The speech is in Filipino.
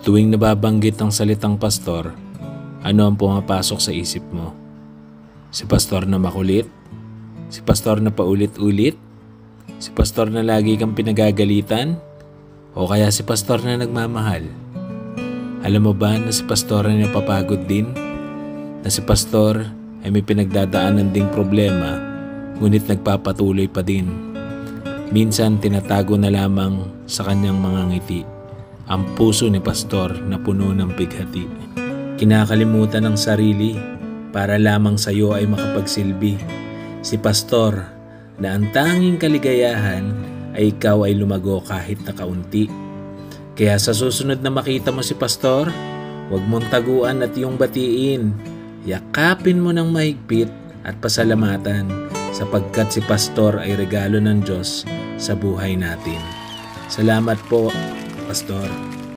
Tuwing nababanggit ang salitang pastor, ano ang pumapasok sa isip mo? Si pastor na makulit? Si pastor na paulit-ulit? Si pastor na lagi kang pinagagalitan? O kaya si pastor na nagmamahal? Alam mo ba na si pastor ay napapagod din? Na si pastor ay may pinagdadaanan ding problema, ngunit nagpapatuloy pa din. Minsan tinatago na lamang sa kanyang mga ngiti ang puso ni pastor na puno ng bighati. Kinakalimutan ng sarili para lamang sa iyo ay makapagsilbi. Si pastor na ang tanging kaligayahan ay ikaw ay lumago kahit na kaunti. Kaya sa susunod na makita mo si pastor, huwag mong taguan at iyong batiin. Yakapin mo ng mahigpit at pasalamatan sapagkat si pastor ay regalo ng Diyos sa buhay natin. Salamat po, pastor.